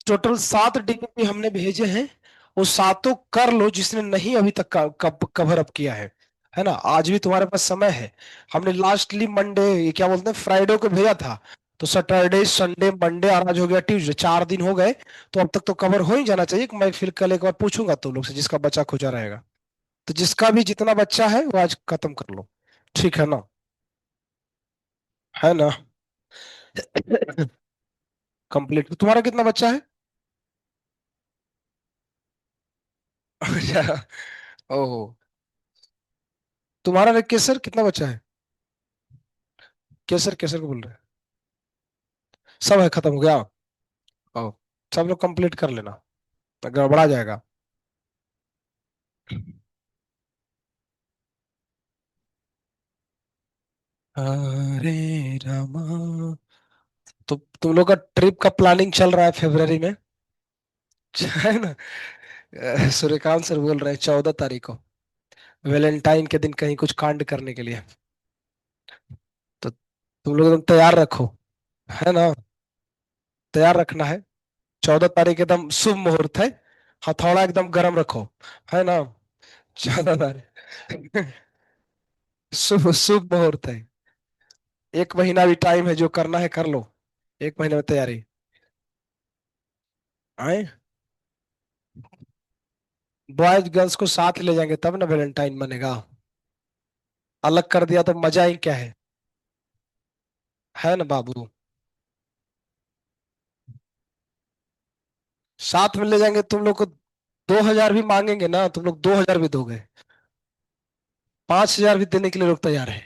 Total 7 DPP हमने भेजे हैं। वो सातों कर लो जिसने नहीं अभी तक कवर अप किया है ना। आज भी तुम्हारे पास समय है। हमने लास्टली मंडे, ये क्या बोलते हैं, फ्राइडे को भेजा था। तो सैटरडे संडे मंडे और आज हो गया ट्यूसडे, 4 दिन हो गए। तो अब तक तो कवर हो ही जाना चाहिए। मैं फिर कल एक बार पूछूंगा तुम लोग से जिसका बच्चा खुचा रहेगा। तो जिसका भी जितना बच्चा है वो आज खत्म कर लो। ठीक है ना? है ना? कंप्लीट। तुम्हारा कितना बच्चा है? अच्छा। ओहो। तुम्हारा केसर कितना बच्चा है? केसर केसर को बोल रहे हैं? सब है, खत्म हो गया? ओ, सब लोग कंप्लीट कर लेना, तो गड़बड़ा जाएगा। हरे रामा। तो तुम लोग का ट्रिप का प्लानिंग चल रहा है फरवरी में? है ना? सूर्यकांत सर बोल रहे हैं 14 तारीख को, वैलेंटाइन के दिन कहीं कुछ कांड करने के लिए। तो तुम लोग एकदम तैयार रखो। है ना? तैयार रखना है। 14 तारीख एकदम शुभ मुहूर्त है। हथौड़ा एकदम गरम रखो। है ना? 14 तारीख शुभ शुभ मुहूर्त है। 1 महीना भी टाइम है, जो करना है कर लो। 1 महीने में तैयारी। आए। बॉयज गर्ल्स को साथ ले जाएंगे तब ना वैलेंटाइन बनेगा। अलग कर दिया तो मजा ही क्या है ना बाबू? साथ में ले जाएंगे तुम लोग को। 2,000 भी मांगेंगे ना, तुम लोग 2,000 भी दोगे? 5,000 भी देने के लिए लोग तैयार है।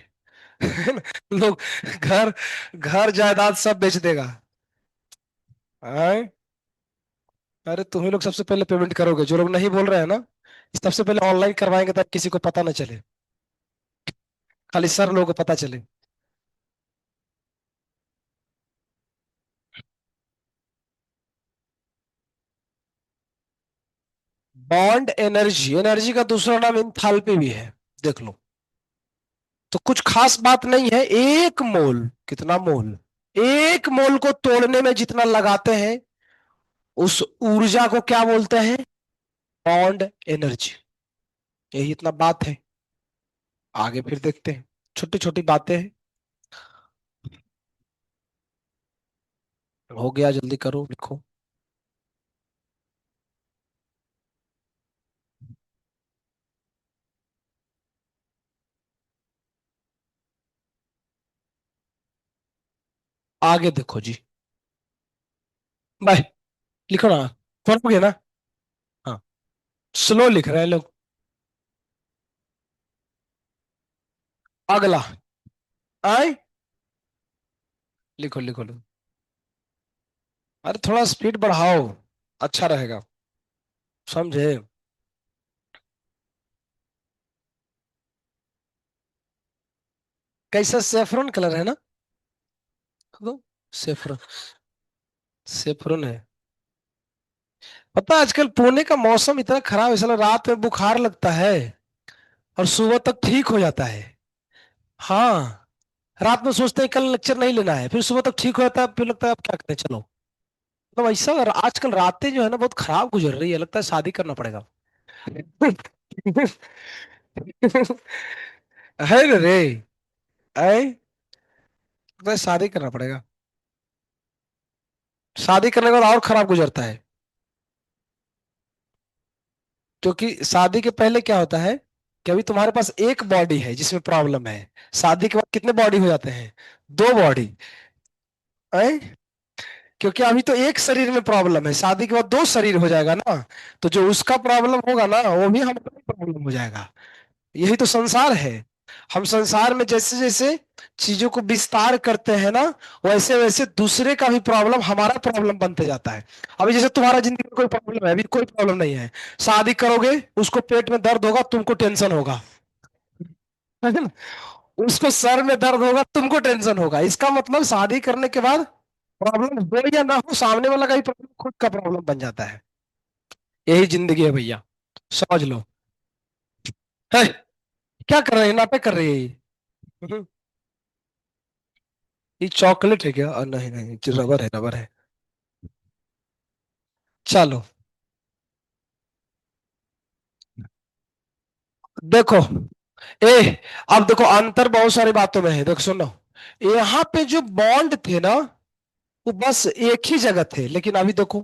लोग घर घर जायदाद सब बेच देगा। आए। अरे तुम ही लोग सबसे पहले पेमेंट करोगे, जो लोग नहीं बोल रहे हैं ना। सबसे पहले ऑनलाइन करवाएंगे तब किसी को पता ना चले। खाली सर लोगों को पता चले। बॉन्ड एनर्जी, एनर्जी का दूसरा नाम इंथैल्पी भी है। देख लो। तो कुछ खास बात नहीं है। 1 मोल, कितना मोल? 1 मोल को तोड़ने में जितना लगाते हैं, उस ऊर्जा को क्या बोलते हैं? Bond energy. यही इतना बात है। आगे फिर देखते हैं। छोटी छोटी बातें हैं। हो गया, जल्दी करो, लिखो। आगे देखो जी। बाय। लिखो ना। फोन हो गया ना? हाँ। स्लो लिख रहे हैं लोग। अगला। आए। लिखो लिखो लिखो। अरे थोड़ा स्पीड बढ़ाओ, अच्छा रहेगा। समझे? कैसा सेफ्रॉन कलर है ना? तो सेफ्रॉन। सेफ्रॉन है। पता है, आजकल पुणे का मौसम इतना खराब है, साला रात में बुखार लगता है और सुबह तक ठीक हो जाता है। हाँ। रात में सोचते हैं कल लेक्चर नहीं लेना है, फिर सुबह तक ठीक हो जाता है, फिर लगता है अब क्या करें, चलो। तो ऐसा आजकल रातें जो है ना बहुत खराब गुजर रही है, लगता है शादी करना पड़ेगा। है ना रे? ऐ लगता है शादी करना पड़ेगा। शादी करने के बाद और खराब गुजरता है। क्योंकि शादी के पहले क्या होता है कि अभी तुम्हारे पास एक बॉडी है जिसमें प्रॉब्लम है। शादी के बाद कितने बॉडी हो जाते हैं? 2 बॉडी। है। क्योंकि अभी तो एक शरीर में प्रॉब्लम है, शादी के बाद 2 शरीर हो जाएगा ना। तो जो उसका प्रॉब्लम होगा ना वो भी हमारा प्रॉब्लम हो जाएगा। यही तो संसार है। हम संसार में जैसे जैसे चीजों को विस्तार करते हैं ना, वैसे वैसे दूसरे का भी प्रॉब्लम हमारा प्रॉब्लम बनते जाता है। अभी जैसे तुम्हारा जिंदगी में कोई प्रॉब्लम है, अभी कोई प्रॉब्लम नहीं है। शादी करोगे, उसको पेट में दर्द होगा, तुमको टेंशन होगा। है ना? उसको सर में दर्द होगा, तुमको टेंशन होगा। इसका मतलब शादी करने के बाद प्रॉब्लम हो या ना हो, सामने वाला का ही प्रॉब्लम खुद का प्रॉब्लम बन जाता है। यही जिंदगी है भैया, समझ लो। है। क्या कर रहे हैं, नाटक कर रही है ये? हम्म। ये चॉकलेट है क्या? नहीं नहीं, रबर है, रबर है। चलो देखो, ए अब देखो अंतर बहुत सारी बातों में है, देखो सुनो। यहाँ पे जो बॉन्ड थे ना, वो बस एक ही जगह थे, लेकिन अभी देखो,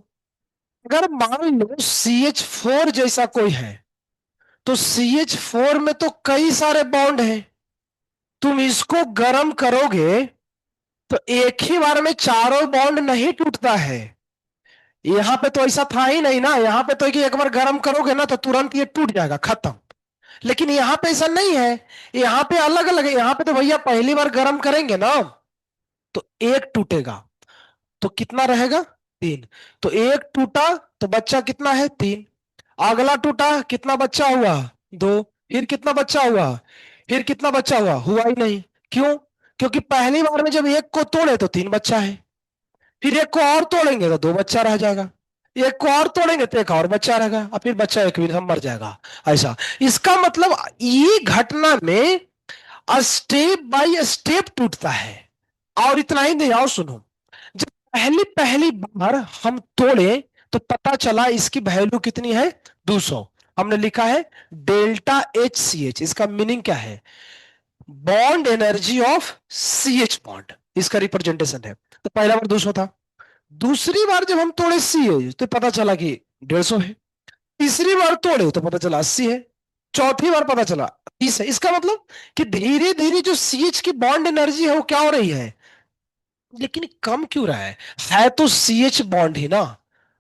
अगर मान लो CH4 जैसा कोई है, तो CH4 में तो कई सारे बॉन्ड हैं। तुम इसको गर्म करोगे तो एक ही बार में चारों बॉन्ड नहीं टूटता है। यहाँ पे तो ऐसा था ही नहीं ना, यहाँ पे तो कि एक बार गर्म करोगे ना तो तुरंत ये टूट जाएगा, खत्म। लेकिन यहाँ पे ऐसा नहीं है, यहाँ पे अलग अलग है। यहाँ पे तो भैया पहली बार गर्म करेंगे ना तो एक टूटेगा, तो कितना रहेगा, तीन। तो एक टूटा तो बच्चा कितना है, तीन। अगला टूटा, कितना बच्चा हुआ, दो। फिर कितना बच्चा हुआ, फिर कितना बच्चा हुआ, हुआ ही नहीं। क्यों? क्योंकि पहली बार में जब एक को तोड़े तो तीन बच्चा है, फिर एक को और तोड़ेंगे तो दो बच्चा रह जाएगा, एक को और तोड़ेंगे तो एक और बच्चा रहेगा, और फिर बच्चा एक भी मर जाएगा। ऐसा, इसका मतलब ये घटना में स्टेप बाय स्टेप टूटता है। और इतना ही नहीं, और सुनो, जब पहली पहली बार हम तोड़े तो पता चला इसकी वैल्यू कितनी है, 200। हमने लिखा है ΔHCH। इसका मीनिंग क्या है, bond energy of CH bond, इसका रिप्रेजेंटेशन है। तो पहला बार 200 था, दूसरी बार जब हम तोड़े CH तो पता चला कि 150 है, तीसरी बार तोड़े तो पता चला 80 है, चौथी बार पता चला 30 है। इसका मतलब कि धीरे धीरे जो CH की बॉन्ड एनर्जी है वो क्या हो रही है, लेकिन कम क्यों रहा है तो CH बॉन्ड ही ना।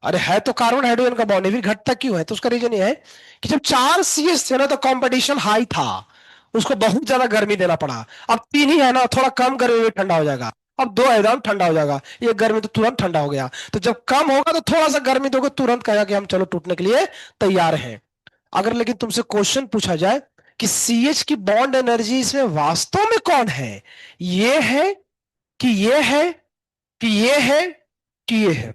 अरे है तो कार्बन हाइड्रोजन का बॉन्ड है, फिर घटता क्यों है, तो उसका रीजन ये है कि जब चार CH थे ना तो कंपटीशन हाई था, उसको बहुत ज्यादा गर्मी देना पड़ा। अब तीन ही है ना, थोड़ा कम गर्मी में ठंडा हो जाएगा। अब दो है, एकदम ठंडा हो जाएगा, ये गर्मी तो तुरंत ठंडा हो गया। तो जब कम होगा तो थोड़ा सा गर्मी दोगे, तुरंत कहेगा कि हम चलो टूटने के लिए तैयार हैं। अगर लेकिन तुमसे क्वेश्चन पूछा जाए कि CH की बॉन्ड एनर्जी इसमें वास्तव में कौन है, ये है कि ये है कि ये है कि ये है,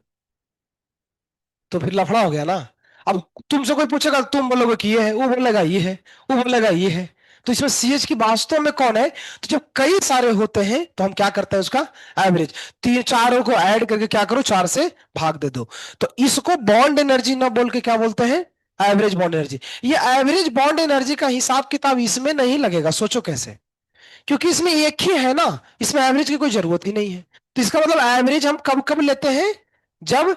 तो फिर लफड़ा हो गया ना। अब तुमसे कोई पूछेगा तुम बोलोगे कि ये है, वो बोलेगा ये है, वो बोलेगा ये है। तो इसमें CH की वास्तव में कौन है, तो जब कई सारे होते हैं तो हम क्या करते हैं उसका एवरेज, तीन चारों को ऐड करके क्या करो, चार से भाग दे दो। तो इसको बॉन्ड एनर्जी ना बोल के क्या बोलते हैं, एवरेज बॉन्ड एनर्जी। ये एवरेज बॉन्ड एनर्जी का हिसाब किताब इसमें नहीं लगेगा, सोचो कैसे, क्योंकि इसमें एक ही है ना, इसमें एवरेज की कोई जरूरत ही नहीं है। तो इसका मतलब एवरेज हम कब कब लेते हैं, जब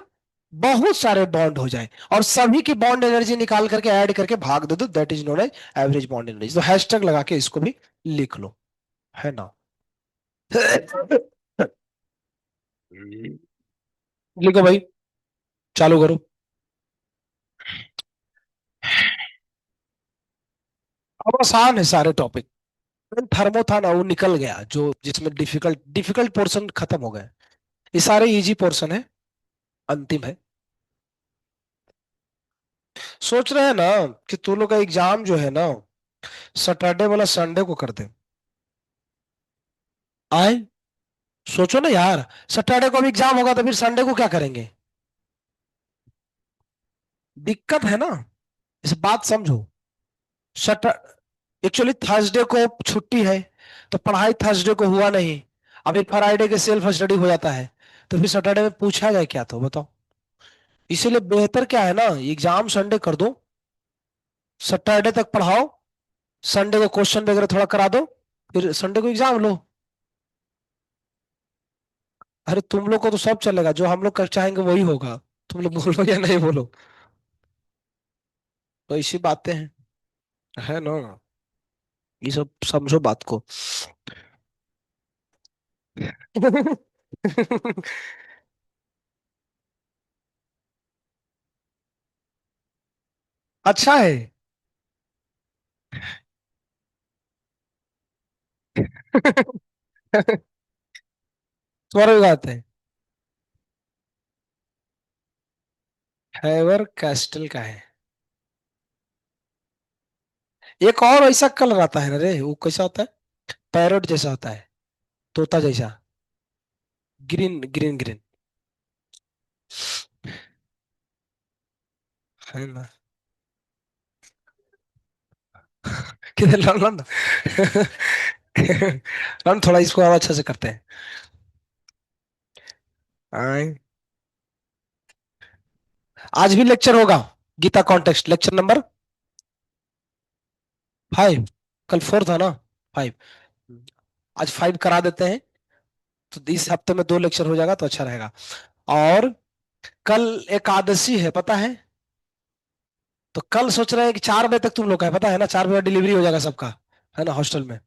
बहुत सारे बॉन्ड हो जाए और सभी की बॉन्ड एनर्जी निकाल करके ऐड करके भाग दे दो, that is known as average bond energy. तो हैशटैग लगा के इसको भी लिख लो, है ना। लिखो भाई, चालू करो। अब आसान है सारे टॉपिक, थर्मो था ना वो निकल गया, जो जिसमें डिफिकल्ट डिफिकल्ट पोर्शन खत्म हो गए, ये सारे इजी पोर्शन है, अंतिम है। सोच रहे हैं ना कि तू लोग का एग्जाम जो है ना सैटरडे वाला संडे को कर दे, आए। सोचो ना यार, सैटरडे को भी एग्जाम होगा तो फिर संडे को क्या करेंगे, दिक्कत है ना। इस बात समझो, सैटर एक्चुअली थर्सडे को छुट्टी है, तो पढ़ाई थर्सडे को हुआ नहीं, अभी फ्राइडे के सेल्फ स्टडी हो जाता है, तो फिर सैटरडे में पूछा जाए क्या, तो बताओ। इसीलिए बेहतर क्या है ना, एग्जाम संडे कर दो, सैटरडे तक पढ़ाओ, संडे को क्वेश्चन वगैरह थोड़ा करा दो, फिर संडे को एग्जाम लो। अरे तुम लोग को तो सब चलेगा, जो हम लोग कर चाहेंगे वही होगा, तुम लोग बोलो या नहीं बोलो। तो इसी बातें हैं, है ना, ये सब समझो बात को। अच्छा है। तुम्हारा भी बात है, हैवर कैस्टल का है। एक और ऐसा कलर आता है ना रे, वो कैसा होता है, पैरोट जैसा होता है, तोता जैसा, ग्रीन ग्रीन ग्रीन, है ना। किधर लौंडा। हम थोड़ा इसको और अच्छा से करते हैं। आए, आज भी लेक्चर होगा, गीता कॉन्टेक्स्ट लेक्चर नंबर 5। कल 4 था ना? 5। आज 5 करा देते हैं, तो इस हफ्ते में 2 लेक्चर हो जाएगा तो अच्छा रहेगा। और कल एकादशी है, पता है? तो कल सोच रहे हैं कि 4 बजे तक तुम लोग का है, पता है ना? 4 बजे डिलीवरी हो जाएगा सबका, है ना, हॉस्टल में।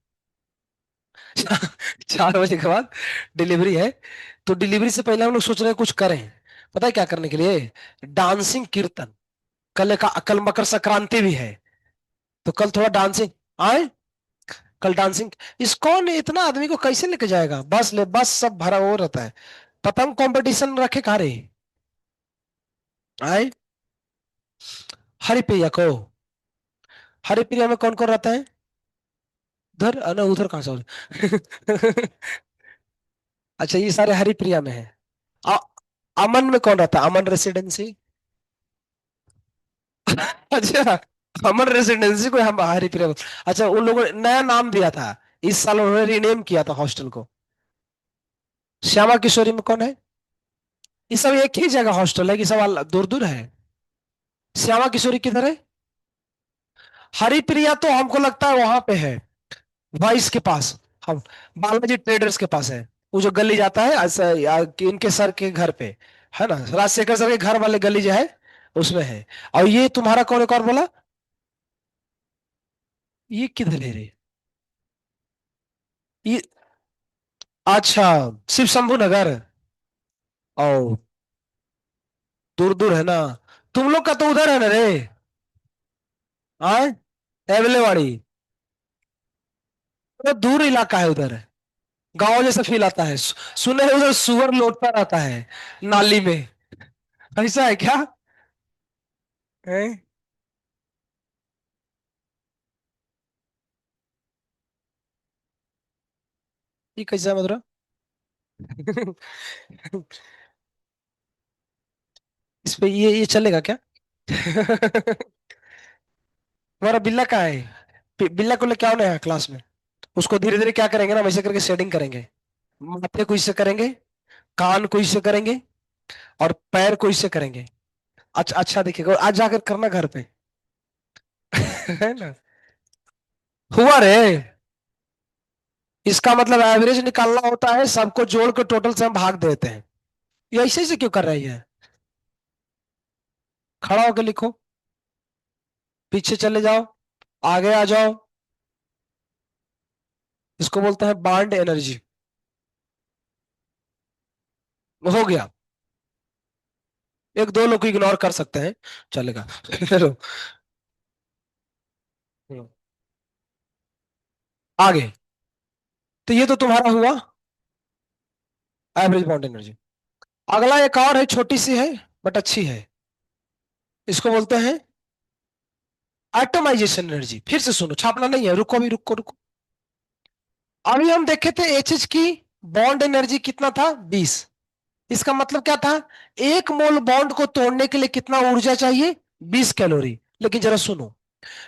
4 बजे के बाद डिलीवरी है। तो डिलीवरी से पहले हम लोग सोच रहे हैं कुछ करें। पता है क्या करने के लिए? डांसिंग कीर्तन। कल मकर संक्रांति भी है, तो कल थोड़ा डांसिंग आए। कल डांसिंग। इस्कॉन इतना आदमी को कैसे लेके जाएगा? बस सब भरा हो रहता है। पतंग कंपटीशन रखे कहा रे? आए। हरिप्रिया को। हरिप्रिया में कौन कौन रहता है? उधर ना, उधर कहाँ से अच्छा, ये सारे हरिप्रिया में है। अ- अमन में कौन रहता है? अमन रेसिडेंसी। अच्छा, अमन रेसिडेंसी को हम हरिप्रिया अच्छा, उन लोगों ने नया नाम दिया था, इस साल उन्होंने रिनेम किया था हॉस्टल को। श्यामा किशोरी में कौन है? ये सब एक ही जगह हॉस्टल है कि सब दूर दूर है? श्यामा किशोरी किधर है? हरिप्रिया तो हमको लगता है वहां पे है, वाइस के पास। हम बालाजी ट्रेडर्स के पास है। वो जो गली जाता है ऐसा कि इनके सर के घर पे, है ना, राजशेखर सर के घर वाले गली जो है, उसमें है। और ये तुम्हारा कौन, एक और बोला? ये किधर है रे? ये, अच्छा, शिव शंभू नगर। ओ, दूर दूर है ना। तुम लोग का तो उधर है ना रे? हाँ, एवलेवाड़ी। तो दूर इलाका है उधर। गांव जैसा फील आता है। सुने हैं उधर सुअर लौटता रहता है नाली में। ऐसा है क्या? हैं? ये कैसा है मतलब? इस पे ये चलेगा क्या? हमारा बिल्ला कहाँ है? बिल्ला को लेके आओ ना यहाँ क्लास में। उसको धीरे धीरे क्या करेंगे ना, वैसे करके शेडिंग करेंगे। माथे को इससे करेंगे, कान को इससे करेंगे, और पैर को इससे करेंगे। अच्छा अच्छा, देखिएगा आज जाकर करना घर पे। है ना? हुआ रे। इसका मतलब एवरेज निकालना होता है, सबको जोड़ के टोटल से हम भाग देते हैं। ये ऐसे से क्यों कर रही है? खड़ा होकर लिखो। पीछे चले जाओ, आगे आ जाओ। इसको बोलते हैं बाउंड एनर्जी। हो गया। एक दो लोग को इग्नोर कर सकते हैं, चलेगा। चलो। आगे। तो ये तो तुम्हारा हुआ एवरेज बाउंड एनर्जी। अगला एक और है, छोटी सी है बट अच्छी है। इसको बोलते हैं एटमाइजेशन एनर्जी। फिर से सुनो, छापना नहीं है, रुको भी, रुको रुको। अभी हम देखे थे एच की बॉन्ड एनर्जी कितना था? 20। इसका मतलब क्या था? एक मोल बॉन्ड को तोड़ने के लिए कितना ऊर्जा चाहिए? 20 कैलोरी। लेकिन जरा सुनो,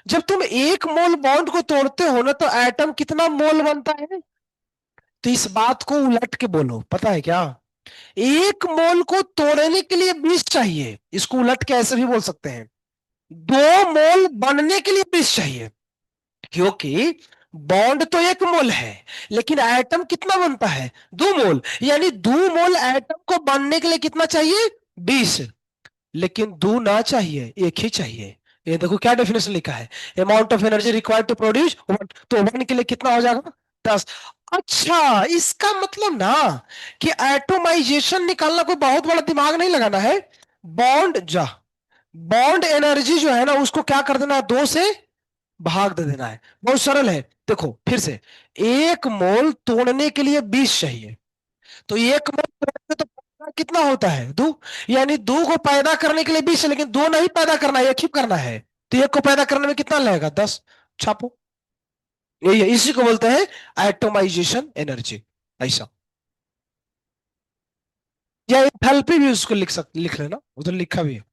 जब तुम एक मोल बॉन्ड को तोड़ते हो ना, तो एटम कितना मोल बनता है? तो इस बात को उलट के बोलो, पता है क्या? एक मोल को तोड़ने के लिए 20 चाहिए, इसको उलट के ऐसे भी बोल सकते हैं, 2 मोल बनने के लिए 20 चाहिए। क्योंकि बॉन्ड तो 1 मोल है, लेकिन एटम कितना बनता है? 2 मोल। यानी 2 मोल एटम को बनने के लिए कितना चाहिए? 20। लेकिन दो ना चाहिए, एक ही चाहिए। ये देखो क्या डेफिनेशन लिखा है, amount of energy required to produce one. तो वन के लिए कितना हो जाएगा? 10। अच्छा, इसका मतलब ना कि एटोमाइजेशन निकालना कोई बहुत बड़ा दिमाग नहीं लगाना है। बॉन्ड जा बॉन्ड एनर्जी जो है ना, उसको क्या कर देना है? 2 से भाग दे देना है। बहुत सरल है। देखो फिर से, 1 मोल तोड़ने के लिए 20 चाहिए, तो 1 मोल तोड़ने तो पैदा कितना होता है? 2। यानी 2 को पैदा करने के लिए 20 है, लेकिन 2 नहीं पैदा करना है, एक ही करना है। तो एक को पैदा करने में कितना लगेगा? 10। छापो। यही है, इसी को बोलते हैं एटोमाइजेशन एनर्जी। ऐसा। या एंथैल्पी भी उसको लिख लेना, उधर लिखा भी है,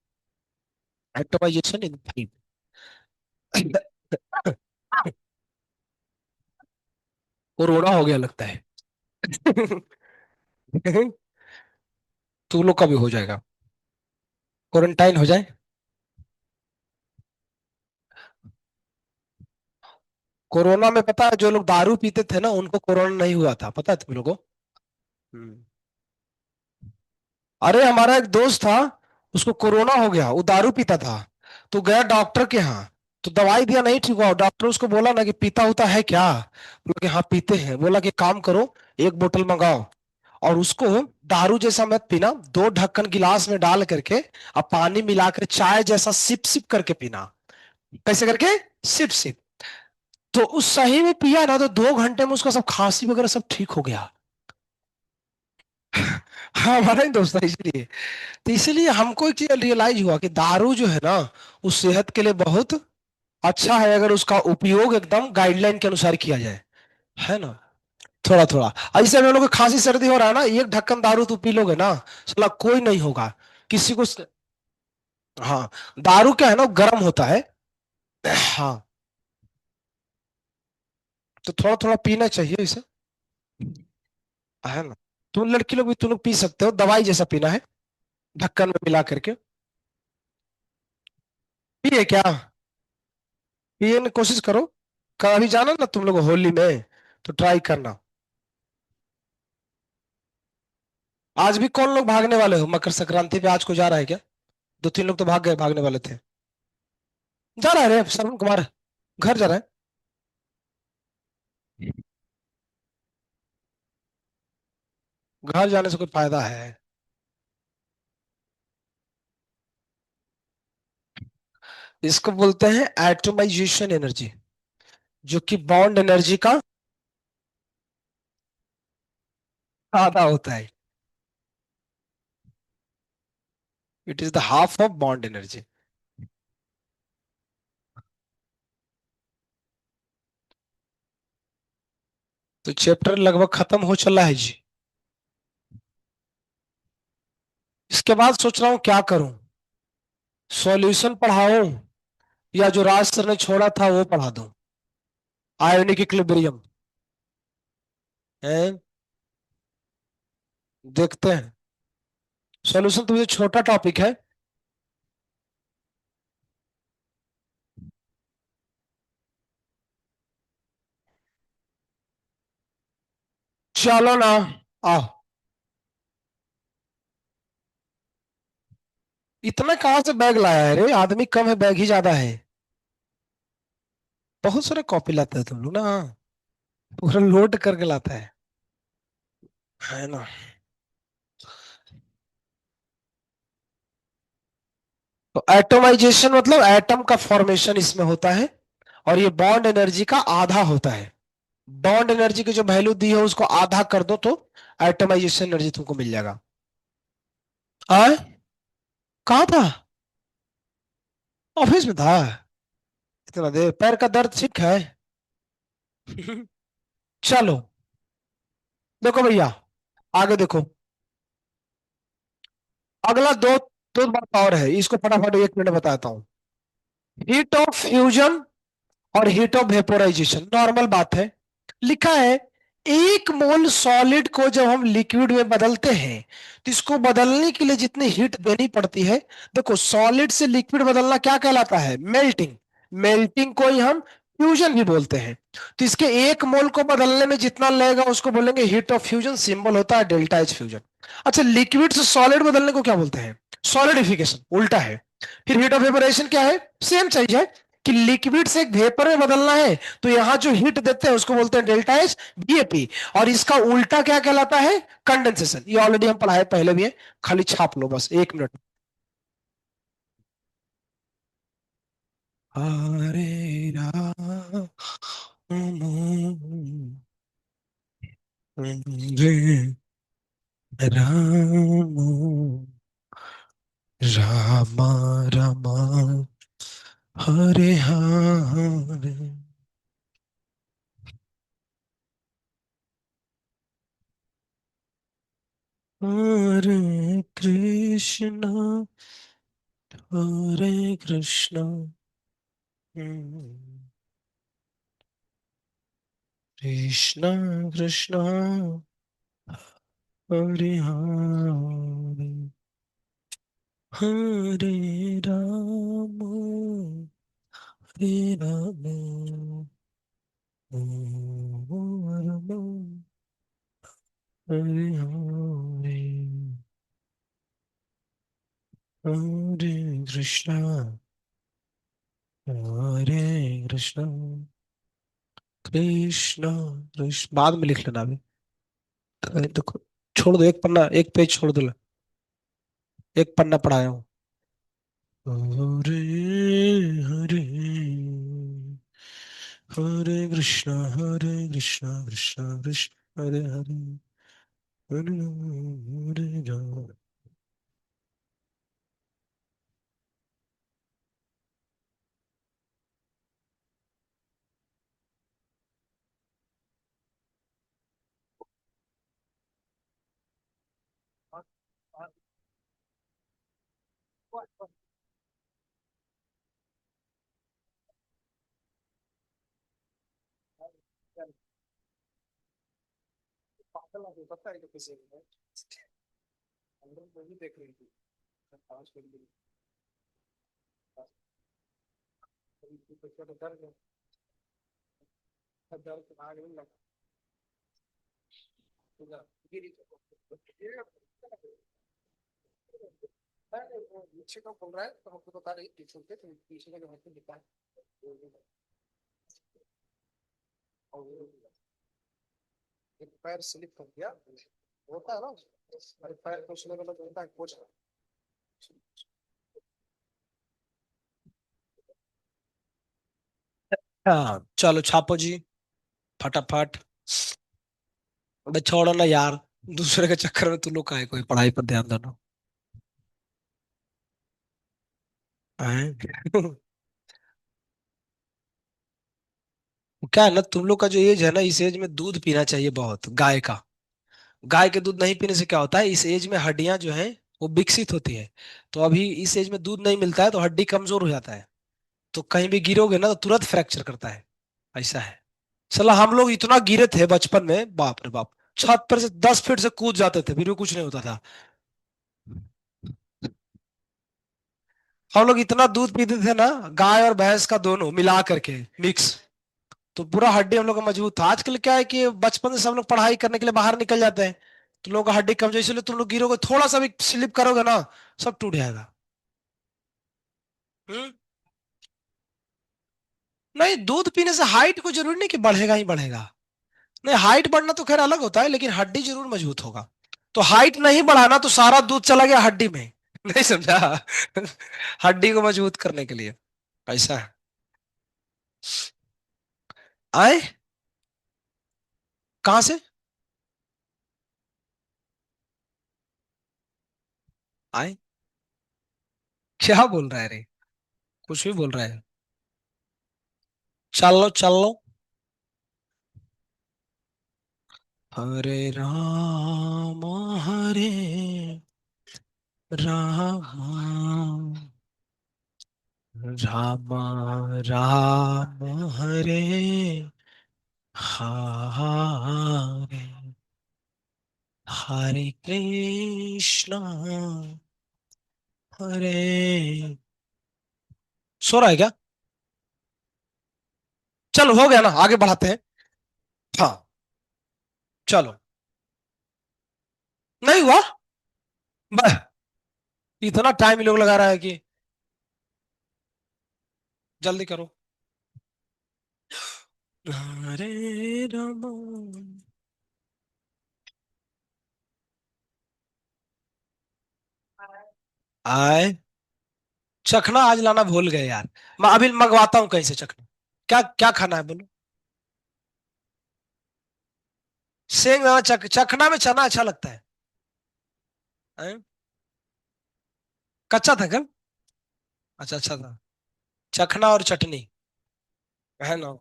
एटोमाइजेशन एनर्जी। कोरोना हो गया लगता है। तू लोग का भी हो जाएगा। क्वारंटाइन हो जाए। कोरोना में पता है जो लोग दारू पीते थे ना उनको कोरोना नहीं हुआ था, पता है तुम लोगों को? हम्म। अरे हमारा एक दोस्त था, उसको कोरोना हो गया, वो दारू पीता था। तो गया डॉक्टर के यहाँ, तो दवाई दिया, नहीं ठीक हुआ। डॉक्टर उसको बोला ना कि पीता होता है क्या, बोला कि हाँ पीते हैं। बोला कि काम करो, एक बोतल मंगाओ और उसको दारू जैसा मत पीना, दो ढक्कन गिलास में डाल करके अब पानी मिलाकर चाय जैसा सिप सिप करके पीना। कैसे करके? Sip sip. तो उस सही में पिया ना, तो 2 घंटे में उसका सब खांसी वगैरह सब ठीक हो गया। हाँ हमारा ही दोस्त था इसलिए। तो इसलिए हमको एक चीज रियलाइज हुआ कि दारू जो है ना, वो सेहत के लिए बहुत अच्छा है अगर उसका उपयोग एकदम गाइडलाइन के अनुसार किया जाए, है ना। थोड़ा थोड़ा ऐसे में लोग को खांसी सर्दी हो रहा है ना, एक ढक्कन दारू तो पी लोगे ना, साला कोई नहीं होगा किसी को। हाँ, दारू क्या है ना, गर्म होता है। हाँ, तो थोड़ा थोड़ा पीना चाहिए इसे, है ना। तुम लड़की लोग भी, तुम लोग पी सकते हो, दवाई जैसा पीना है, ढक्कन में मिला करके। पिए क्या? पिए ने कोशिश करो। कभी जाना ना तुम लोग होली में, तो ट्राई करना। आज भी कौन लोग भागने वाले हो मकर संक्रांति पे, आज को जा रहा है क्या? 2-3 लोग तो भाग गए, भागने वाले थे। जा रहा है रे श्रवण कुमार, घर जा रहा है। घर जाने से कोई फायदा है? इसको बोलते हैं एटोमाइजेशन एनर्जी, जो कि बॉन्ड एनर्जी का आधा होता है। It is the half of bond energy. तो चैप्टर लगभग खत्म हो चला है जी। इसके बाद सोच रहा हूँ क्या करूं, सॉल्यूशन पढ़ाऊं या जो राज सर ने छोड़ा था वो पढ़ा दूं, आयोनिक इक्विलिब्रियम है। देखते हैं। सॉल्यूशन तो ये छोटा टॉपिक है। चलो ना, आओ। इतना कहाँ से बैग लाया है रे, आदमी कम है बैग ही ज्यादा है। बहुत सारे कॉपी लाते हैं तुम लोग ना, पूरा लोड करके लाता है ना। तो एटोमाइजेशन मतलब एटम का फॉर्मेशन इसमें होता है, और ये बॉन्ड एनर्जी का आधा होता है। बॉन्ड एनर्जी की जो वैल्यू दी है उसको आधा कर दो तो एटोमाइजेशन एनर्जी तुमको मिल जाएगा। आए? कहाँ था? ऑफिस में था? इतना देर, पैर का दर्द ठीक है? चलो, देखो भैया, आगे देखो। अगला दो दो बात और है, इसको फटाफट 1 मिनट में बताता हूँ। हीट ऑफ फ्यूजन और हीट ऑफ वेपोराइजेशन, नॉर्मल बात है। लिखा है, 1 मोल सॉलिड को जब हम लिक्विड में बदलते हैं तो इसको बदलने के लिए जितनी हीट देनी पड़ती है। देखो, सॉलिड से लिक्विड बदलना क्या कहलाता है? मेल्टिंग। मेल्टिंग को ही हम फ्यूजन भी बोलते हैं। तो इसके 1 मोल को बदलने में जितना लगेगा उसको बोलेंगे हीट ऑफ फ्यूजन, सिंबल होता है डेल्टा एच फ्यूजन। अच्छा, लिक्विड से सॉलिड बदलने को क्या बोलते हैं? सॉलिडिफिकेशन, उल्टा है। फिर हीट ऑफ वेपोरेशन क्या है? सेम चीज है, कि लिक्विड से एक वेपर में बदलना है, तो यहां जो हीट देते हैं उसको बोलते हैं डेल्टा एच बीएपी। और इसका उल्टा क्या कहलाता है? कंडेंसेशन। ये ऑलरेडी हम पढ़ाए पहले भी है, खाली छाप लो बस 1 मिनट। हरे राम, हरे राम, राम राम, हरे हरे, हरे कृष्णा, हरे कृष्णा, कृष्णा कृष्णा, हरे हरे, हरे राम हरे राम राम हरे हरे हरे कृष्णा हरे कृष्णा कृष्णा कृष्ण बाद में लिख लेना अभी। देखो, छोड़ दो एक पन्ना, एक पेज छोड़ दो, एक पन्ना पढ़ाया हूँ। हरे हरे हरे कृष्णा कृष्णा कृष्ण हरे हरे हरे राम हरे राम। पागल हो सकता है किसी ने, हम लोग वही देख रही थी, पाँच मिनट डर गए, डर के भाग नहीं लगा। गिरी पीछे का बोल रहा है तो हमको बता रही पीछे के, तो पीछे का जो हमको दिखा है और एक पैर स्लिप कर गया, होता है ना, अरे पैर पूछने वाला होता है कोच। हाँ चलो छापो जी, फटाफट। अबे छोड़ो ना यार, दूसरे के चक्कर में तू लोग का है, कोई पढ़ाई पर ध्यान देना हैं? क्या है ना, तुम लोग का जो एज है ना, इस एज में दूध पीना चाहिए बहुत, गाय का। गाय के दूध नहीं पीने से क्या होता है, इस एज में हड्डियां जो हैं वो विकसित होती है। तो अभी इस एज में दूध नहीं मिलता है तो हड्डी कमजोर हो जाता है, तो कहीं भी गिरोगे ना तो तुरंत फ्रैक्चर करता है। ऐसा है। सला हम लोग इतना गिरे थे बचपन में, बाप रे बाप, छत पर से 10 फीट से कूद जाते थे, फिर भी कुछ नहीं होता था। हम लोग इतना दूध पीते थे ना, गाय और भैंस का दोनों मिला करके, मिक्स। तो पूरा हड्डी हम लोग का मजबूत था। आजकल क्या है कि बचपन से सब लोग पढ़ाई करने के लिए बाहर निकल जाते हैं, तो लोगों का हड्डी कमजोर, इसलिए तुम लोग गिरोगे, थोड़ा सा भी स्लिप करोगे ना, सब टूट जाएगा। हम्म। नहीं, दूध पीने से हाइट को जरूरी नहीं कि बढ़ेगा ही बढ़ेगा। नहीं, हाइट बढ़ना तो खैर अलग होता है, लेकिन हड्डी जरूर मजबूत होगा। तो हाइट नहीं बढ़ाना तो सारा दूध चला गया हड्डी में। नहीं समझा? हड्डी को मजबूत करने के लिए। ऐसा है। आए, कहां से? आए, क्या बोल रहा है रे? कुछ भी बोल रहा है। चलो चलो। हरे राम हरे राम राम राम हरे हरे हरे कृष्णा हरे। सो रहा है क्या? चलो हो गया ना, आगे बढ़ाते हैं। हाँ चलो। नहीं हुआ? बस, इतना टाइम लोग लगा रहा है कि, जल्दी करो। हरे राम। आए, चखना आज लाना भूल गए यार। मैं अभी मंगवाता हूँ कहीं से चखना। क्या क्या खाना है बोलो? सेंग दाना, चखना में चना अच्छा लगता है। हैं? कच्चा था कल? अच्छा अच्छा था। चखना और चटनी, है ना?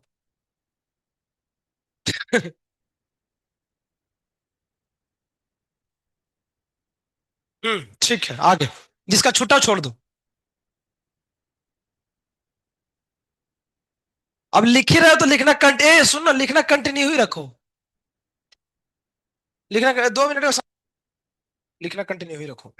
ठीक है, आगे। जिसका छुट्टा छोड़ दो। अब लिख ही रहे हो तो लिखना सुन ना, लिखना कंटिन्यू ही रखो। लिखना 2 मिनट का लिखना कंटिन्यू ही रखो।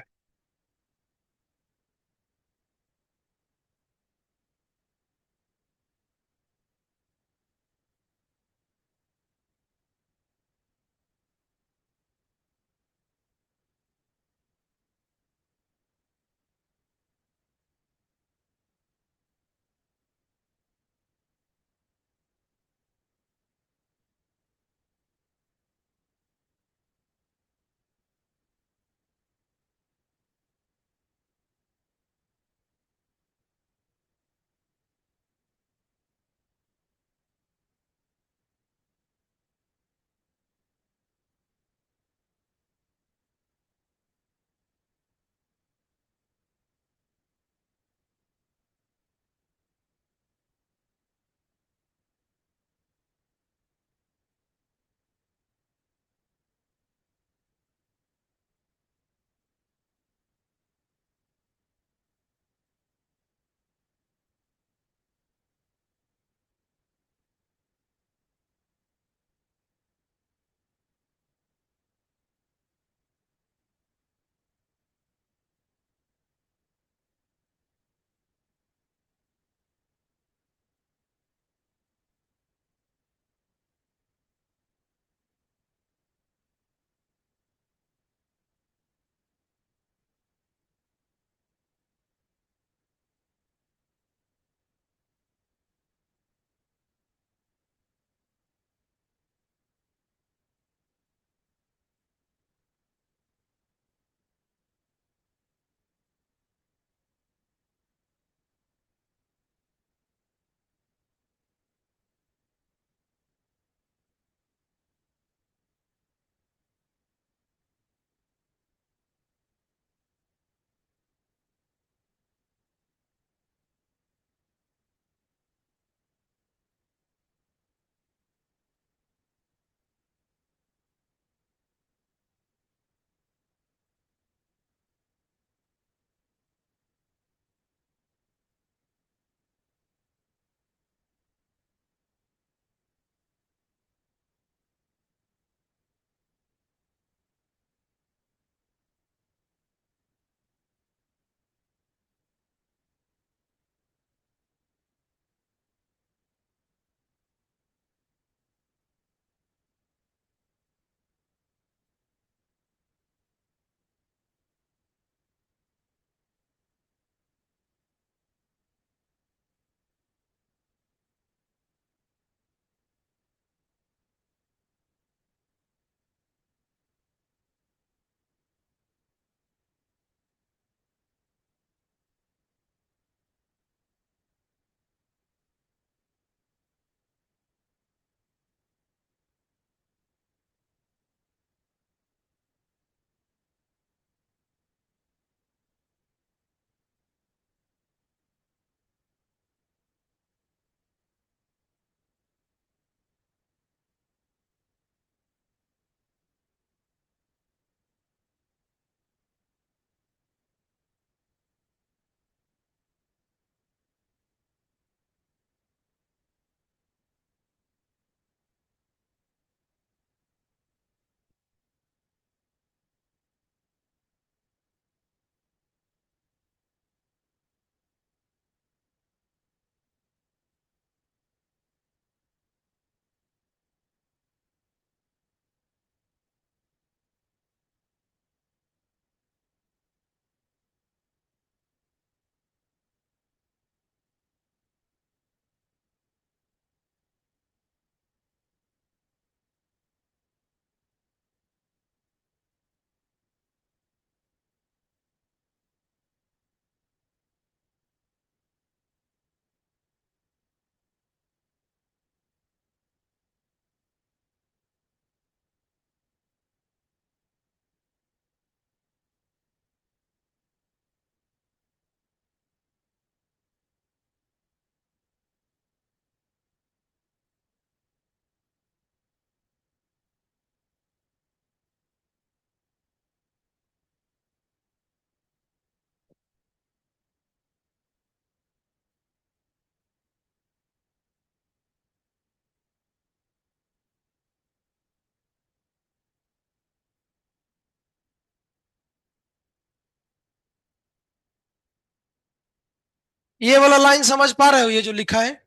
ये वाला लाइन समझ पा रहे हो, ये जो लिखा है?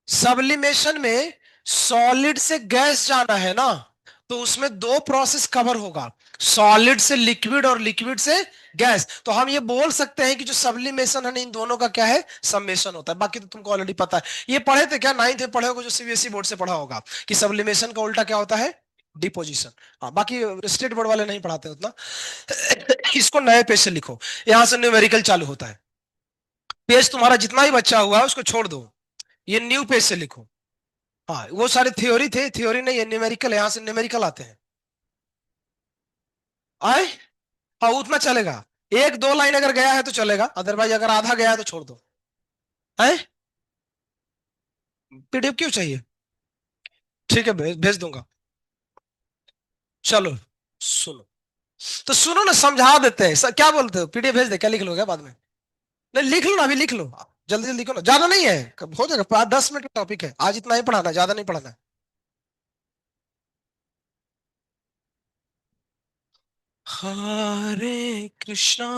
सब्लिमेशन में सॉलिड से गैस जाना है ना, तो उसमें दो प्रोसेस कवर होगा, सॉलिड से लिक्विड और लिक्विड से गैस। तो हम ये बोल सकते हैं कि जो सब्लिमेशन है ना, इन दोनों का क्या है, सम्मेशन होता है। बाकी तो तुमको ऑलरेडी पता है, ये पढ़े थे क्या, नाइन्थ में पढ़े होगे जो सीबीएसई बोर्ड से पढ़ा होगा, कि सब्लिमेशन का उल्टा क्या होता है, डिपोजिशन। हाँ, बाकी स्टेट बोर्ड वाले नहीं पढ़ाते उतना। इसको नए पेज से लिखो, यहां से न्यूमेरिकल चालू होता है। पेज तुम्हारा जितना ही बच्चा हुआ है उसको छोड़ दो, ये न्यू पेज से लिखो। हाँ, वो सारे थ्योरी थे, थ्योरी नहीं, ये न्यूमेरिकल है, यहाँ से न्यूमेरिकल आते हैं। आए, हाँ उतना चलेगा, एक दो लाइन अगर गया है तो चलेगा, अदरवाइज अगर आधा गया है तो छोड़ दो। है, पीडीएफ क्यों चाहिए? ठीक है, भेज दूंगा। चलो, सुनो, तो सुनो ना, समझा देते हैं। क्या बोलते हो, पीडीएफ भेज दे क्या, लिख लो क्या बाद में? नहीं, लिख लो ना, अभी लिख लो, जल्दी जल्दी लिखो ना, ज्यादा नहीं है, हो जाएगा, 5-10 मिनट का टॉपिक है, आज इतना ही पढ़ाना है, ज्यादा नहीं पढ़ाना है। हरे कृष्णा।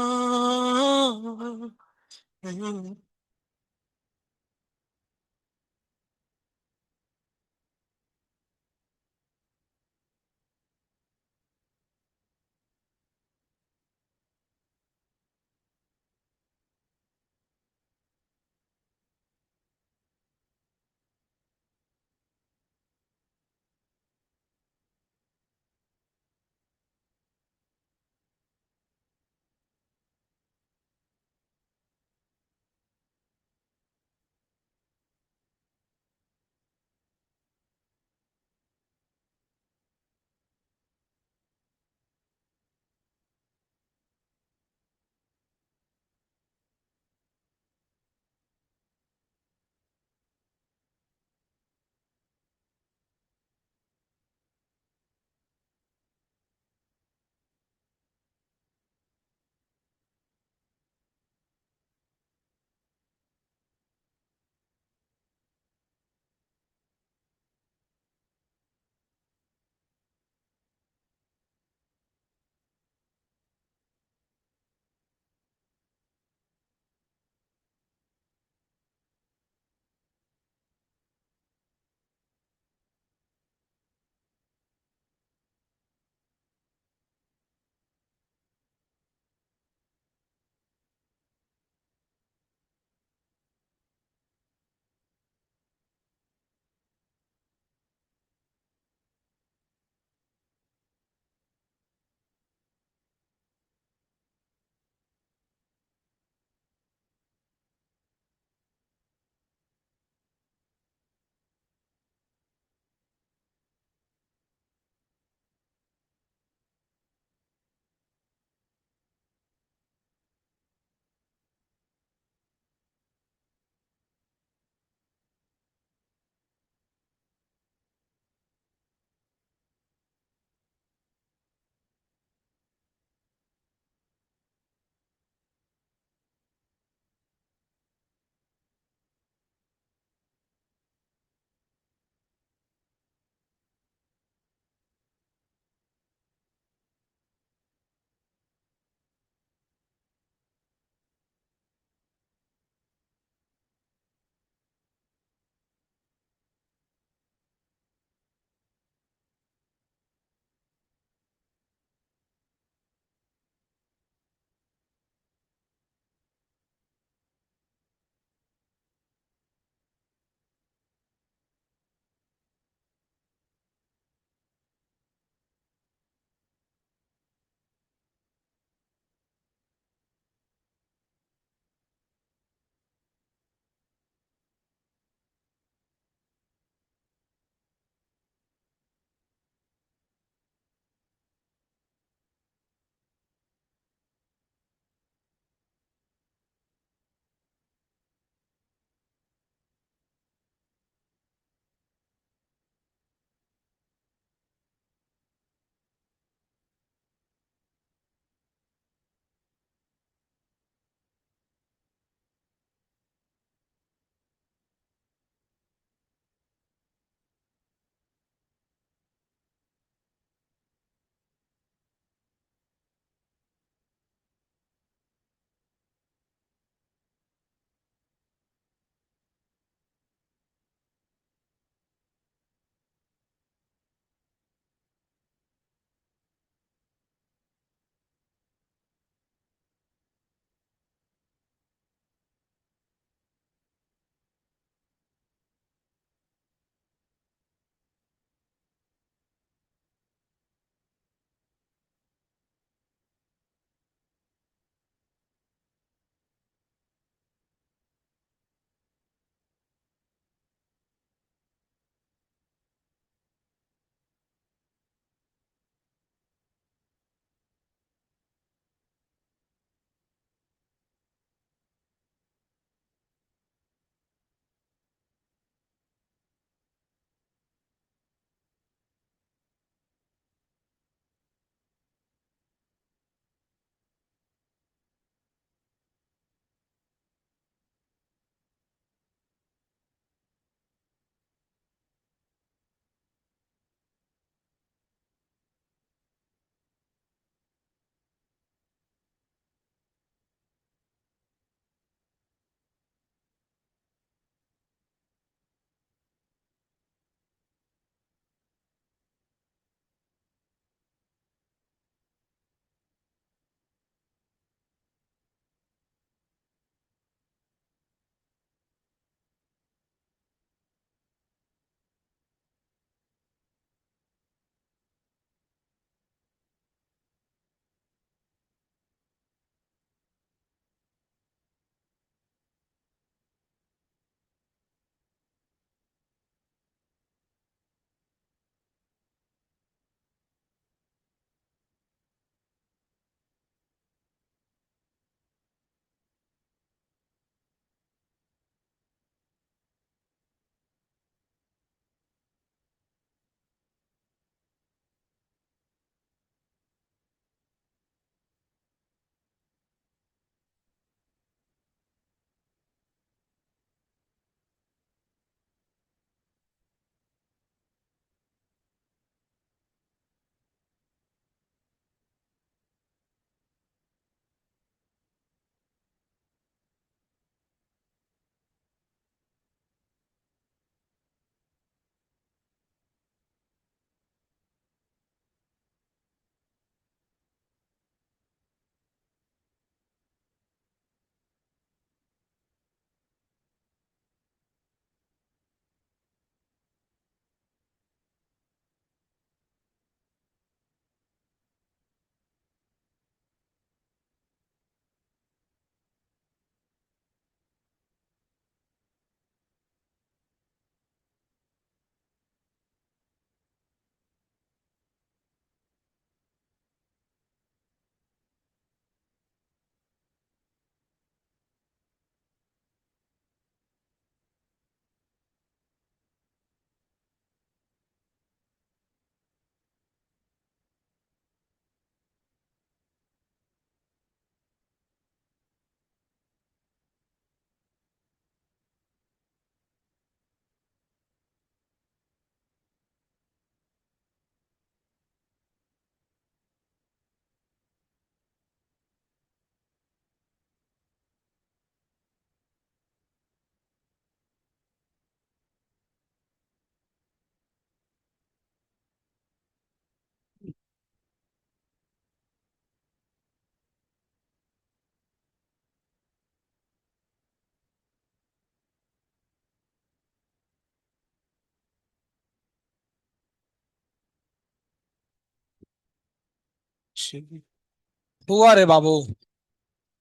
हुआ रे बाबू।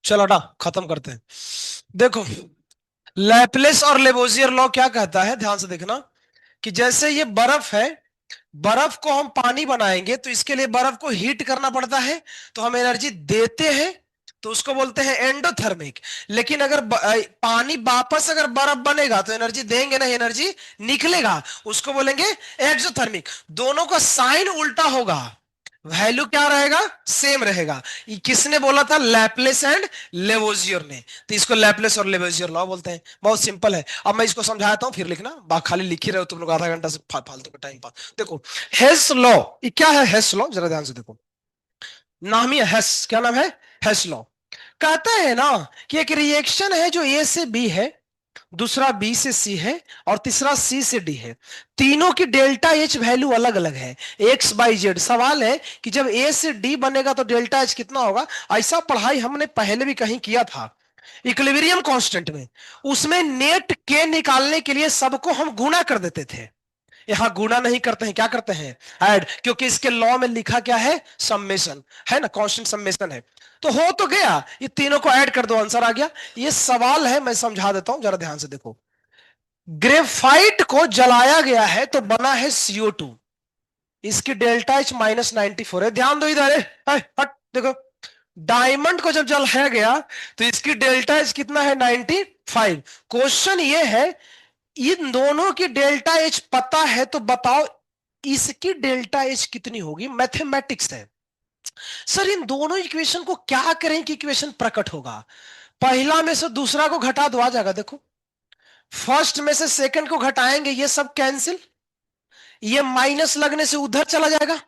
चलो ना, खत्म करते हैं। देखो, लैपलेस और लेबोजियर लॉ क्या कहता है, ध्यान से देखना। कि जैसे ये बर्फ है, बर्फ को हम पानी बनाएंगे तो इसके लिए बर्फ को हीट करना पड़ता है, तो हम एनर्जी देते हैं, तो उसको बोलते हैं एंडोथर्मिक। लेकिन अगर पानी वापस अगर बर्फ बनेगा तो एनर्जी देंगे नहीं, एनर्जी निकलेगा, उसको बोलेंगे एक्सोथर्मिक। दोनों का साइन उल्टा होगा, वैल्यू क्या रहेगा, सेम रहेगा। ये किसने बोला था, लैपलेस एंड लेवोजियर ने। तो इसको लैपलेस और लेवोजियर लॉ बोलते हैं। बहुत सिंपल है। अब मैं इसको समझाता हूं, फिर लिखना, खाली लिख ही रहे हो तुम लोग आधा घंटा से फालतू का टाइम पास। देखो, हेस लॉ, ये क्या है हेस लॉ, जरा ध्यान से देखो। नाम ही है हेस, क्या नाम है, हेस लॉ। कहता है ना कि एक रिएक्शन है जो ए से बी है, दूसरा बी से सी है, और तीसरा सी से डी है। तीनों की डेल्टा एच वैल्यू अलग अलग है, एक्स बाई जेड। सवाल है कि जब ए से डी बनेगा तो डेल्टा एच कितना होगा। ऐसा पढ़ाई हमने पहले भी कहीं किया था, इक्विलिब्रियम कांस्टेंट में। उसमें नेट के निकालने के लिए सबको हम गुणा कर देते थे। यहां गुणा नहीं करते हैं, क्या करते हैं, ऐड। क्योंकि इसके लॉ में लिखा क्या है, सम्मेशन है ना, कांस्टेंट सम्मेशन है। तो हो तो गया, ये तीनों को ऐड कर दो, आंसर आ गया। ये सवाल है, मैं समझा देता हूं, जरा ध्यान से देखो। ग्रेफाइट को जलाया गया है तो बना है CO2, इसकी डेल्टा एच -94 है। ध्यान दो इधर, हट देखो। डायमंड को जब जलाया गया तो इसकी डेल्टा एच कितना है, 95। क्वेश्चन ये है, इन दोनों की डेल्टा एच पता है तो बताओ इसकी डेल्टा एच कितनी होगी। मैथमेटिक्स है सर, इन दोनों इक्वेशन को क्या करें कि इक्वेशन प्रकट होगा। पहला में से दूसरा को घटा दो, आ जाएगा देखो। फर्स्ट में से सेकंड को घटाएंगे, ये सब कैंसिल, ये माइनस लगने से उधर चला जाएगा।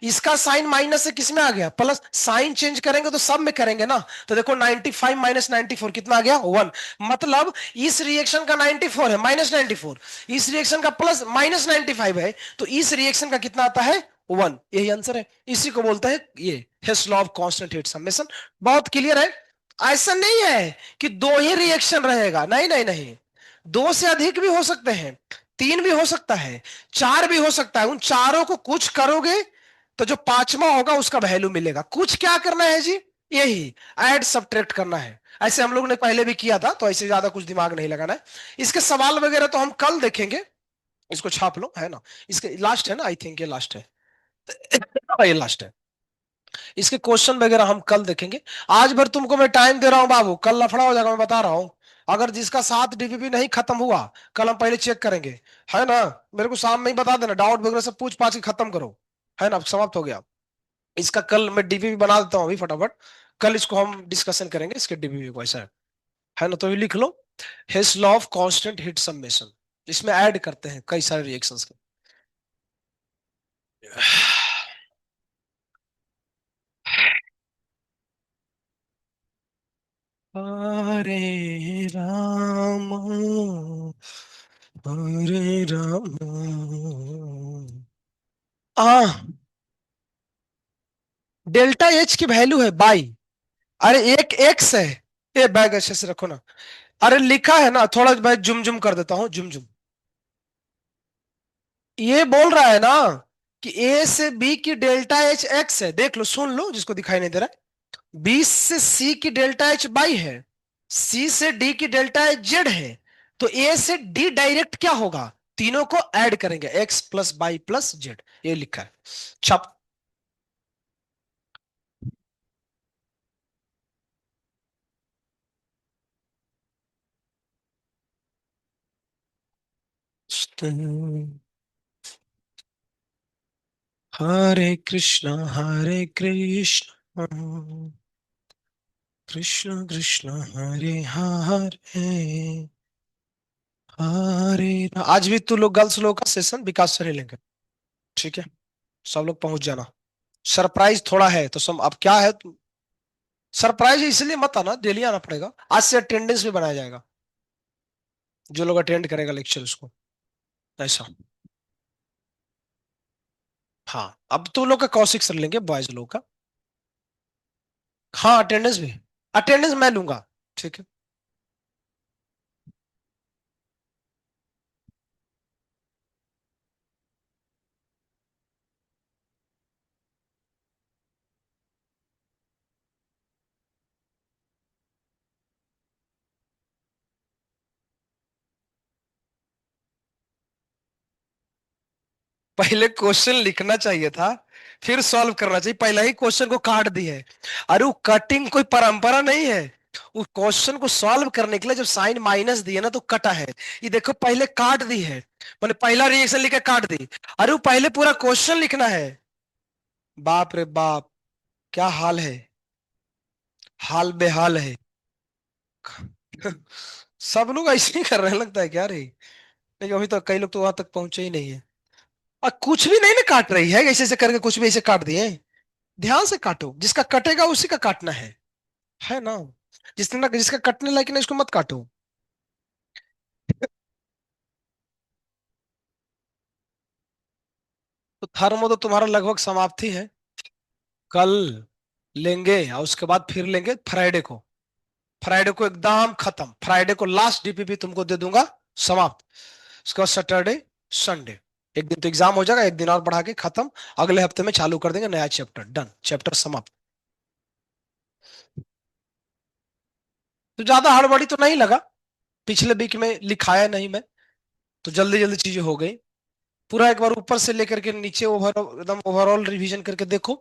इसका साइन माइनस से किस में आ गया, प्लस। साइन चेंज करेंगे तो सब में करेंगे ना। तो देखो 95 माइनस 94 कितना आ गया, 1। मतलब इस रिएक्शन का 94 है, -94। इस रिएक्शन का प्लस -95 है, तो इस रिएक्शन का कितना आता है, 1। यही आंसर है। इसी को बोलते हैं ये Hess law of constant heat summation. बहुत क्लियर है। ऐसा नहीं है कि दो ही रिएक्शन रहेगा, नहीं नहीं नहीं। दो से अधिक भी हो सकते हैं, तीन भी हो सकता है, चार भी हो सकता है। उन चारों को कुछ करोगे तो जो पांचवा होगा उसका वैल्यू मिलेगा। कुछ क्या करना है जी, यही ऐड सब्ट्रैक्ट करना है। ऐसे हम लोग ने पहले भी किया था, तो ऐसे ज्यादा कुछ दिमाग नहीं लगाना है। इसके सवाल वगैरह तो हम कल देखेंगे। इसको छाप लो, है ना। इसके लास्ट है ना, आई थिंक ये लास्ट है। ये लास्ट है। इसके क्वेश्चन वगैरह हम कल देखेंगे। आज भर तुमको मैं टाइम दे रहा हूं बाबू, कल लफड़ा हो जाएगा, मैं बता रहा हूं। अगर जिसका 7 DPP नहीं खत्म हुआ, कल हम पहले चेक करेंगे, है ना। मेरे को शाम में ही बता देना, डाउट वगैरह सब पूछ पाछ के खत्म करो, है ना, समाप्त हो गया। इसका कल मैं डीपीपी बना देता हूँ अभी फटाफट। कल इसको हम डिस्कशन करेंगे, इसके डीपीपी को, ऐसा है ना। तो ये लिख लो, Hess law of constant heat summation. इसमें ऐड करते हैं कई सारे रिएक्शंस के। हरे राम, हरे राम। आ डेल्टा एच की वैल्यू है बाई। अरे एक एक्स है, ये बैग अच्छे से रखो ना। अरे लिखा है ना, थोड़ा मैं जुम जुम कर देता हूँ, जुम जुम। ये बोल रहा है ना कि ए से बी की डेल्टा एच एक्स है, देख लो, सुन लो, जिसको दिखाई नहीं दे रहा है। बी से सी की डेल्टा एच बाई है, सी से डी की डेल्टा एच जेड है। तो ए से डी डायरेक्ट क्या होगा, तीनों को ऐड करेंगे, x plus by plus Z, ये लिखा है। छप। हरे कृष्ण कृष्ण कृष्ण हरे हरे, आज भी तू लोग गर्ल्स लोग का सेशन विकास से लेंगे, ठीक है। सब लोग पहुंच जाना। सरप्राइज थोड़ा है तो सब, अब क्या है, सरप्राइज इसलिए मत आना, डेली आना पड़ेगा। आज से अटेंडेंस भी बनाया जाएगा, जो लोग अटेंड करेगा लेक्चर उसको, ऐसा। हाँ, अब तो लोग का कौशिक सर लेंगे, बॉयज लोग का। हाँ, अटेंडेंस भी, अटेंडेंस मैं लूंगा, ठीक है। पहले क्वेश्चन लिखना चाहिए था, फिर सॉल्व करना चाहिए, पहले ही क्वेश्चन को काट दी है। अरे वो कटिंग कोई परंपरा नहीं है। उस क्वेश्चन को सॉल्व करने के लिए जब साइन माइनस दिए ना तो कटा है। ये देखो पहले काट दी है, मैंने पहला रिएक्शन लिख के काट दी। अरे वो पहले पूरा क्वेश्चन लिखना है। बाप रे बाप, क्या हाल है, हाल बेहाल है। सब लोग ऐसे ही कर रहे हैं लगता है क्या रे। लेकिन अभी तो कई लोग तो वहां तक पहुंचे ही नहीं है। और कुछ भी नहीं ना काट रही है, ऐसे ऐसे करके कुछ भी ऐसे काट दिए। ध्यान से काटो, जिसका कटेगा उसी का काटना है ना। जिसने जिसका कटने लायक नहीं उसको मत काटो। तो थर्मो तो तुम्हारा लगभग समाप्ति है। कल लेंगे और उसके बाद फिर लेंगे फ्राइडे को। फ्राइडे को एकदम खत्म, फ्राइडे को लास्ट डीपीपी तुमको दे दूंगा, समाप्त। उसके बाद सैटरडे संडे, एक दिन तो एग्जाम हो जाएगा, एक दिन और बढ़ा के खत्म। अगले हफ्ते में चालू कर देंगे नया चैप्टर, डन, चैप्टर समाप्त। तो ज्यादा हड़बड़ी तो नहीं लगा, पिछले वीक में लिखाया नहीं मैं, तो जल्दी जल्दी चीजें हो गई। पूरा एक बार ऊपर से लेकर के नीचे ओवर एकदम ओवरऑल रिवीजन करके देखो,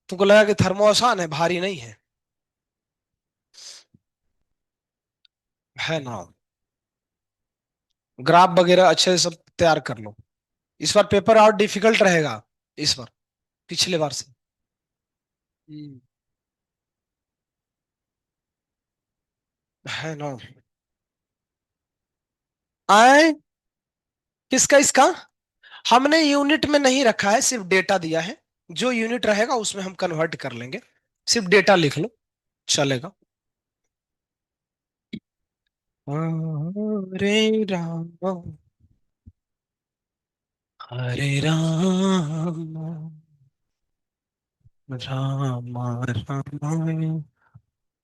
तुमको लगा कि थर्मो आसान है, भारी नहीं है ना। ग्राफ वगैरह अच्छे से सब तैयार कर लो। इस बार पेपर और डिफिकल्ट रहेगा इस बार, पिछले बार से। हम्म, है ना। आए, किसका, इसका? हमने यूनिट में नहीं रखा है, सिर्फ डेटा दिया है। जो यूनिट रहेगा उसमें हम कन्वर्ट कर लेंगे। सिर्फ डेटा लिख लो, चलेगा। हरे राम, हरे राम, राम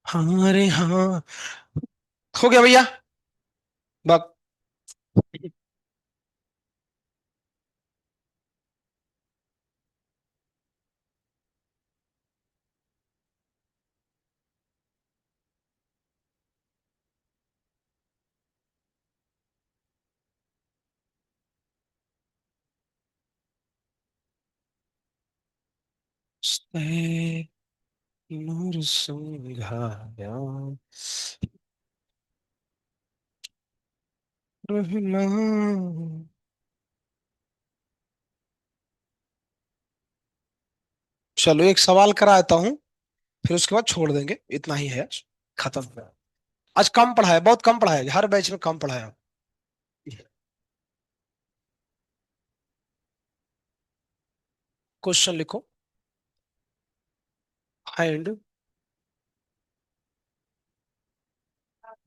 राम, हरे हाँ। हो गया भैया, बक। नूर सुंघाया रहना। चलो एक सवाल कराता हूँ, फिर उसके बाद छोड़ देंगे, इतना ही है आज, खत्म। आज कम पढ़ा है, बहुत कम पढ़ा है, हर बैच में कम पढ़ा है। क्वेश्चन लिखो। Find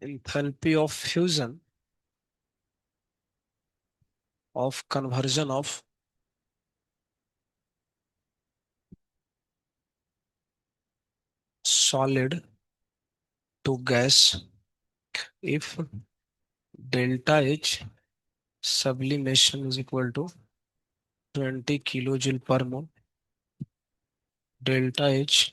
enthalpy of fusion of conversion of solid to gas if delta H sublimation is equal to 20 kilojoule per mole। Delta H,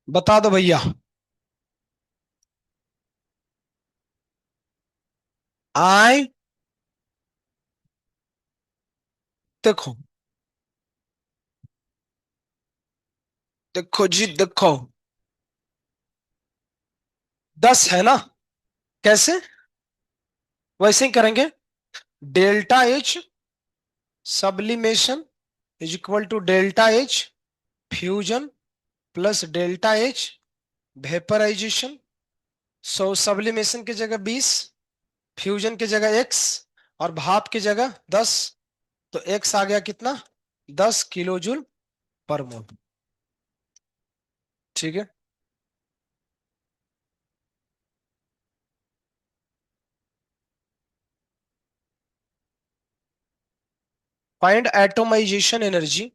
बता दो भैया। आई, देखो, देखो जी देखो, 10 है ना। कैसे? वैसे ही करेंगे। Delta H sublimation is equal to delta H fusion plus delta H vaporization. So sublimation की जगह 20, फ्यूजन की जगह x, और भाप की जगह 10। तो x आ गया कितना, 10 किलो जूल पर मोल। ठीक है। Find atomisation energy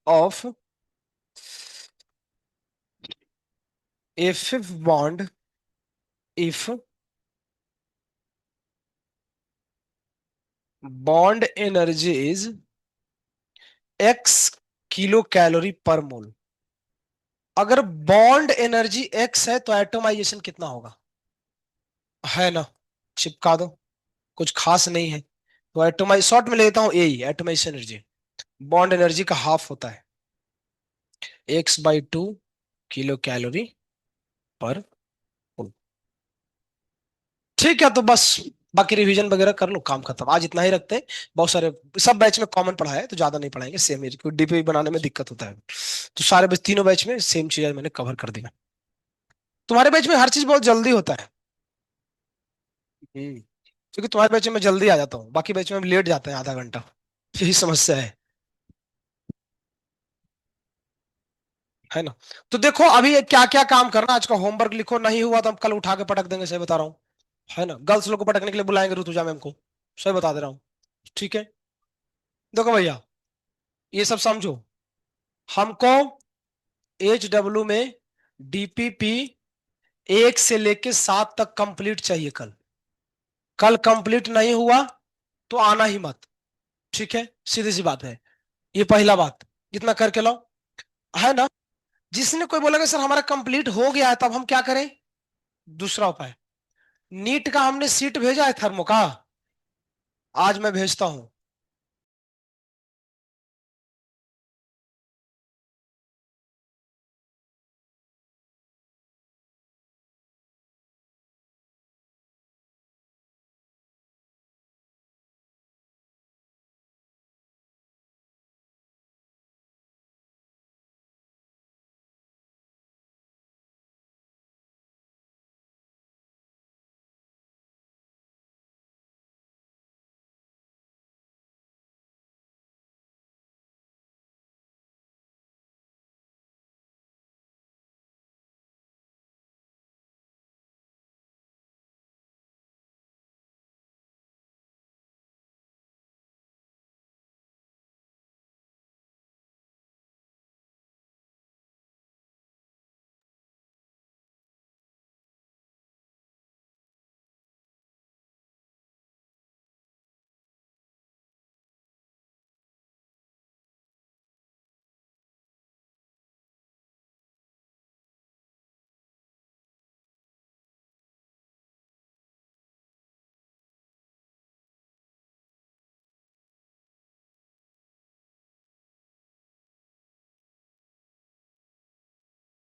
of A fifth bond if bond energy is x kilo calorie पर मोल। अगर बॉन्ड एनर्जी एक्स है तो एटोमाइजेशन कितना होगा? है ना, चिपका दो, कुछ खास नहीं है। तो एटोमाइज शॉर्ट में लेता हूं, ए एटोमाइजेशन एनर्जी बॉन्ड एनर्जी का हाफ होता है, x/2 किलो कैलोरी पर मोल। ठीक है, तो बस बाकी रिवीजन वगैरह कर लो, काम खत्म, आज इतना ही रखते हैं। बहुत सारे सब बैच में कॉमन पढ़ा है तो ज्यादा नहीं पढ़ाएंगे, सेम है, क्योंकि डीपी बनाने में दिक्कत होता है। तो सारे बैच, तीनों बैच में सेम चीज मैंने कवर कर दिया। तुम्हारे बैच में हर चीज बहुत जल्दी होता है। क्योंकि तुम्हारे बैच में मैं जल्दी आ जाता हूँ, बाकी बैच में हम लेट जाते हैं आधा घंटा। यही समस्या है ना। तो देखो अभी क्या क्या काम करना, आज का होमवर्क लिखो, नहीं हुआ तो हम कल उठा के पटक देंगे, सही बता रहा हूँ। है ना, गर्ल्स लोग को पटकने के लिए बुलाएंगे ऋतुजा मैम को, सही बता दे रहा हूँ। ठीक है, देखो भैया, ये सब समझो। हमको एच में डीपीपी 1 से लेके 7 तक कंप्लीट चाहिए कल। कल कंप्लीट नहीं हुआ तो आना ही मत। ठीक है, सीधी सी बात है। ये पहला बात, इतना करके लो। है ना, जिसने कोई बोला कि सर हमारा कंप्लीट हो गया है, तब हम क्या करें? दूसरा उपाय, नीट का हमने सीट भेजा है थर्मो का, आज मैं भेजता हूं।